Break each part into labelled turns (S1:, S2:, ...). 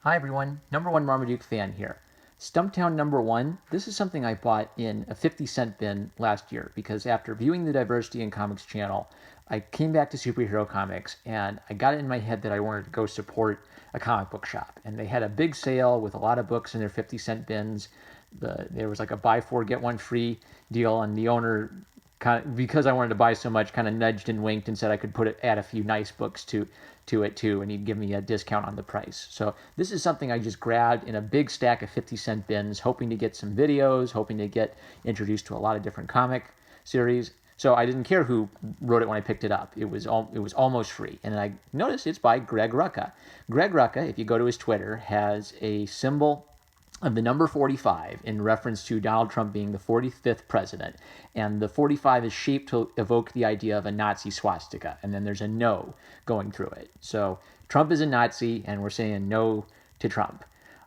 S1: Hi everyone, number one Marmaduke fan here. Stumptown number one, this is something I bought in a 50-cent bin last year because after viewing the Diversity in Comics channel, I came back to superhero comics and I got it in my head that I wanted to go support a comic book shop. And they had a big sale with a lot of books in their 50-cent bins. There was like a buy four, get one free deal, and the owner, because I wanted to buy so much, kind of nudged and winked and said I could add a few nice books to it too, and he'd give me a discount on the price. So this is something I just grabbed in a big stack of 50-cent bins, hoping to get some videos, hoping to get introduced to a lot of different comic series. So I didn't care who wrote it when I picked it up. It was almost free, and I noticed it's by Greg Rucka. Greg Rucka, if you go to his Twitter, has a symbol of the number 45 in reference to Donald Trump being the 45th president. And the 45 is shaped to evoke the idea of a Nazi swastika. And then there's a no going through it. So Trump is a Nazi, and we're saying no to Trump.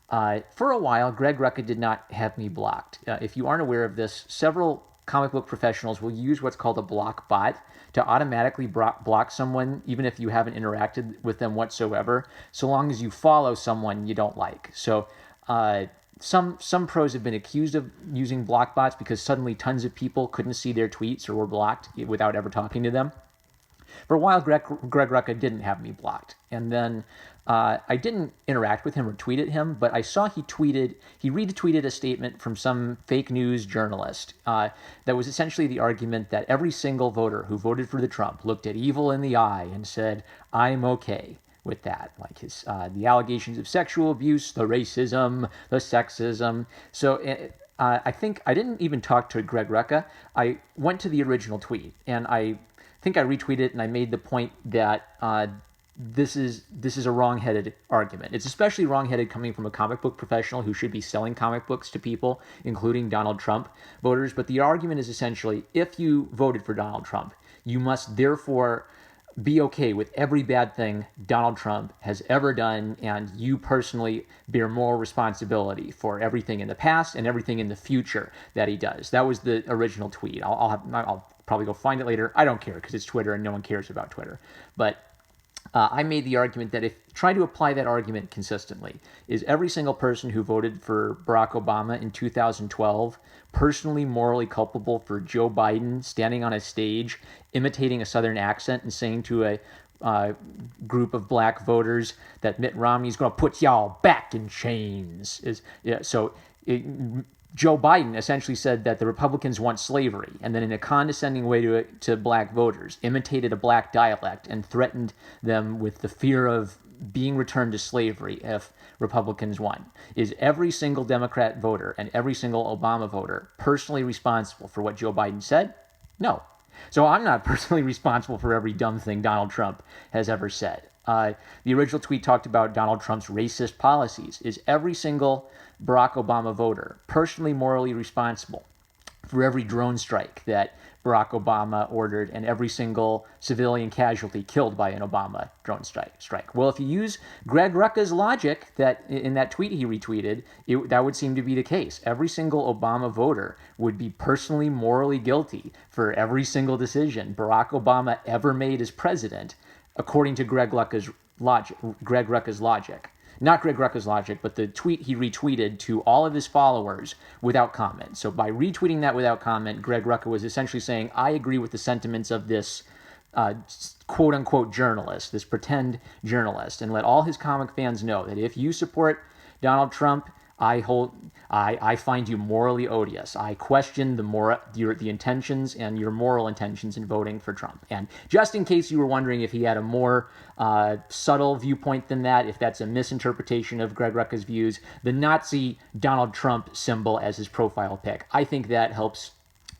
S1: For a while, Greg Rucka did not have me blocked. If you aren't aware of this, several comic book professionals will use what's called a block bot to automatically block someone, even if you haven't interacted with them whatsoever, so long as you follow someone you don't like. So some pros have been accused of using block bots because suddenly tons of people couldn't see their tweets or were blocked without ever talking to them. For a while, Greg Rucka didn't have me blocked. And then I didn't interact with him or tweet at him, but I saw he retweeted a statement from some fake news journalist that was essentially the argument that every single voter who voted for the Trump looked at evil in the eye and said, "I'm okay with that," like the allegations of sexual abuse, the racism, the sexism. So I think I didn't even talk to Greg Rucka. I went to the original tweet, and I think I retweeted it, and I made the point that this is a wrong-headed argument. It's especially wrong-headed coming from a comic book professional who should be selling comic books to people, including Donald Trump voters. But the argument is essentially, if you voted for Donald Trump, you must therefore be okay with every bad thing Donald Trump has ever done, and you personally bear moral responsibility for everything in the past and everything in the future that he does. That was the original tweet. I'll probably go find it later. I don't care because it's Twitter and no one cares about Twitter. But I made the argument that try to apply that argument consistently. Is every single person who voted for Barack Obama in 2012 personally morally culpable for Joe Biden standing on a stage, imitating a Southern accent and saying to a group of black voters that Mitt Romney's going to put y'all back in chains? Joe Biden essentially said that the Republicans want slavery, and then in a condescending way to black voters, imitated a black dialect and threatened them with the fear of being returned to slavery if Republicans won. Is every single Democrat voter and every single Obama voter personally responsible for what Joe Biden said? No. So I'm not personally responsible for every dumb thing Donald Trump has ever said. The original tweet talked about Donald Trump's racist policies. Is every single Barack Obama voter personally morally responsible for every drone strike that Barack Obama ordered and every single civilian casualty killed by an Obama drone strike? Well, if you use Greg Rucka's logic that in that tweet he retweeted, that would seem to be the case. Every single Obama voter would be personally morally guilty for every single decision Barack Obama ever made as president, according to Greg Rucka's logic. Not Greg Rucka's logic, but the tweet he retweeted to all of his followers without comment. So by retweeting that without comment, Greg Rucka was essentially saying, I agree with the sentiments of this quote-unquote journalist, this pretend journalist, and let all his comic fans know that if you support Donald Trump, I find you morally odious. I question the intentions and your moral intentions in voting for Trump. And just in case you were wondering if he had a more subtle viewpoint than that, if that's a misinterpretation of Greg Rucka's views, the Nazi Donald Trump symbol as his profile pic, I think that helps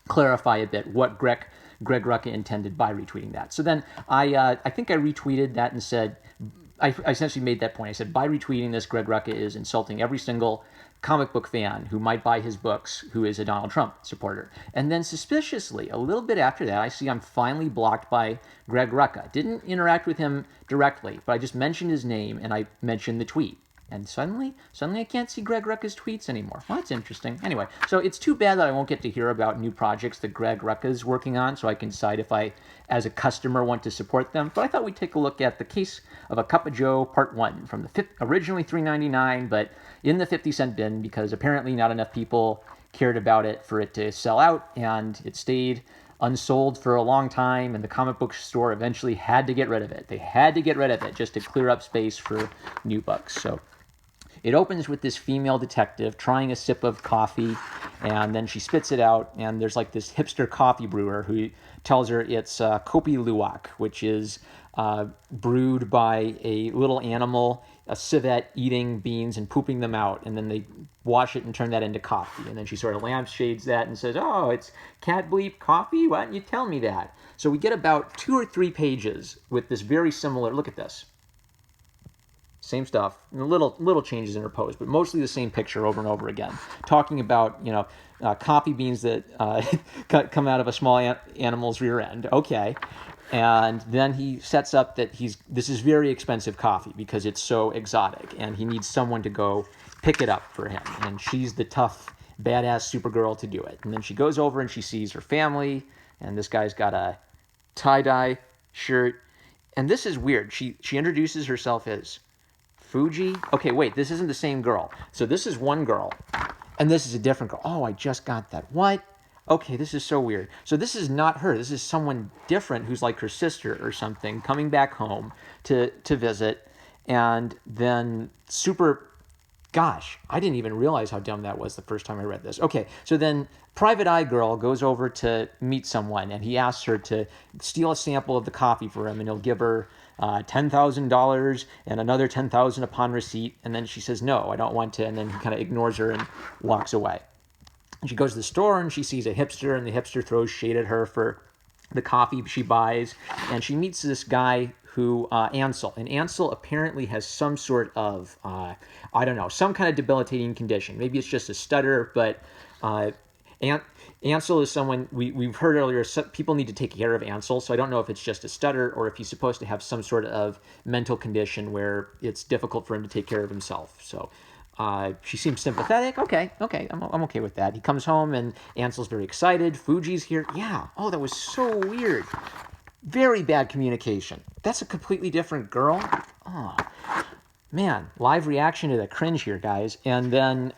S1: clarify a bit what Greg Rucka intended by retweeting that. So then I think I retweeted that and said, I essentially made that point. I said, by retweeting this, Greg Rucka is insulting every single comic book fan who might buy his books who is a Donald Trump supporter. And then suspiciously, a little bit after that, I see I'm finally blocked by Greg Rucka. Didn't interact with him directly, but I just mentioned his name and I mentioned the tweet. And suddenly I can't see Greg Rucka's tweets anymore. Well, that's interesting. Anyway, so it's too bad that I won't get to hear about new projects that Greg Rucka is working on, so I can decide if I, as a customer, want to support them. But I thought we'd take a look at The Case of a Cup of Joe Part 1 from the originally $3.99, but in the 50-cent bin because apparently not enough people cared about it for it to sell out, and it stayed unsold for a long time, and the comic book store eventually had to get rid of it. They had to get rid of it just to clear up space for new books. So it opens with this female detective trying a sip of coffee, and then she spits it out, and there's like this hipster coffee brewer who tells her it's Kopi Luwak, which is brewed by a little animal, a civet, eating beans and pooping them out, and then they wash it and turn that into coffee. And then she sort of lampshades that and says, oh, it's cat bleep coffee? Why didn't you tell me that? So we get about 2 or 3 pages with this very similar, look at this. Same stuff, little changes interposed, but mostly the same picture over and over again, talking about coffee beans that come out of a small animal's rear end. Okay, and then he sets up that this is very expensive coffee because it's so exotic, and he needs someone to go pick it up for him, and she's the tough, badass Supergirl to do it. And then she goes over and she sees her family, and this guy's got a tie-dye shirt, and this is weird. She introduces herself as Fuji? Okay, wait, this isn't the same girl. So this is one girl, and this is a different girl. Oh, I just got that. What? Okay, this is so weird. So this is not her. This is someone different who's like her sister or something, coming back home to visit, and then gosh, I didn't even realize how dumb that was the first time I read this. Okay, so then Private Eye Girl goes over to meet someone, and he asks her to steal a sample of the coffee for him, and he'll give her $10,000 and another $10,000 upon receipt. And then she says, no, I don't want to. And then he kind of ignores her and walks away. And she goes to the store and she sees a hipster, and the hipster throws shade at her for the coffee she buys. And she meets this guy who, Ansel. And Ansel apparently has some sort of, some kind of debilitating condition. Maybe it's just a stutter, but Ansel is someone we've heard earlier. People need to take care of Ansel, so I don't know if it's just a stutter or if he's supposed to have some sort of mental condition where it's difficult for him to take care of himself. So she seems sympathetic. Okay, I'm okay with that. He comes home and Ansel's very excited. Fuji's here. Yeah. Oh, that was so weird. Very bad communication. That's a completely different girl. Oh, man. Live reaction to the cringe here, guys. And then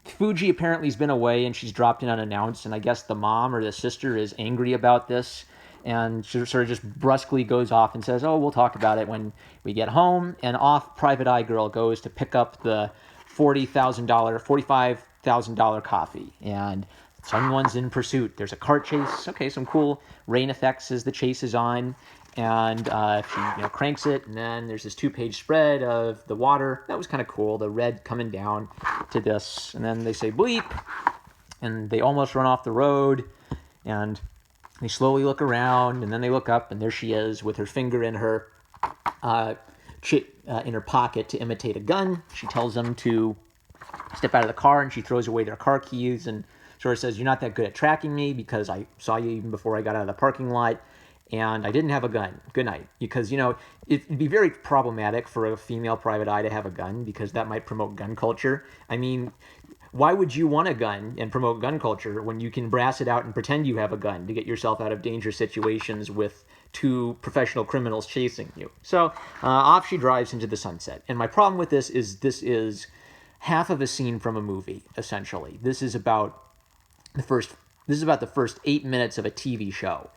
S1: Fuji apparently has been away and she's dropped in unannounced, and I guess the mom or the sister is angry about this, and she sort of just brusquely goes off and says, oh, we'll talk about it when we get home. And off Private Eye Girl goes to pick up the $45,000 coffee, and someone's in pursuit. There's a cart chase. Okay, some cool rain effects as the chase is on. And she cranks it, and then there's this 2-page spread of the water. That was kind of cool, the red coming down to this. And then they say bleep, and they almost run off the road, and they slowly look around, and then they look up, and there she is with her finger in her pocket to imitate a gun. She tells them to step out of the car, and she throws away their car keys and sort of says, you're not that good at tracking me because I saw you even before I got out of the parking lot. And I didn't have a gun. Good night. Because, it'd be very problematic for a female private eye to have a gun because that might promote gun culture. I mean, why would you want a gun and promote gun culture when you can brass it out and pretend you have a gun to get yourself out of dangerous situations with 2 professional criminals chasing you? So off she drives into the sunset. And my problem with this is half of a scene from a movie, essentially. This is about the first 8 minutes of a TV show.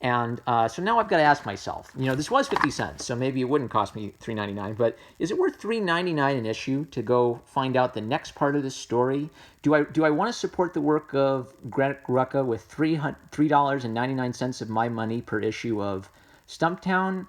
S1: And so now I've got to ask myself, this was 50 cents, so maybe it wouldn't cost me $3.99, but is it worth $3.99 an issue to go find out the next part of this story? Do I want to support the work of Greg Rucka with $3.99 of my money per issue of Stumptown?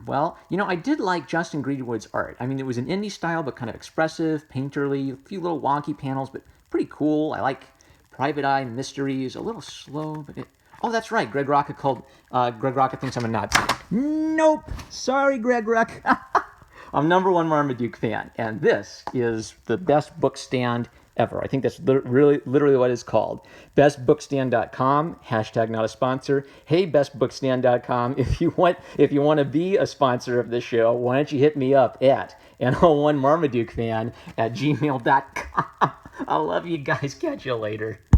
S1: Well, I did like Justin Greenwood's art. I mean, it was an indie style, but kind of expressive, painterly, a few little wonky panels, but pretty cool. I like Private Eye Mysteries, a little slow, but oh, that's right. Greg Rucka thinks I'm a Nazi. Nope. Sorry, Greg Rucka. I'm #1 Marmaduke fan, and this is the best book stand ever. I think that's literally what it's called. Bestbookstand.com, hashtag not a sponsor. Hey, bestbookstand.com, if you want to be a sponsor of this show, why don't you hit me up at NO1MarmadukeFan at gmail.com. I love you guys. Catch you later.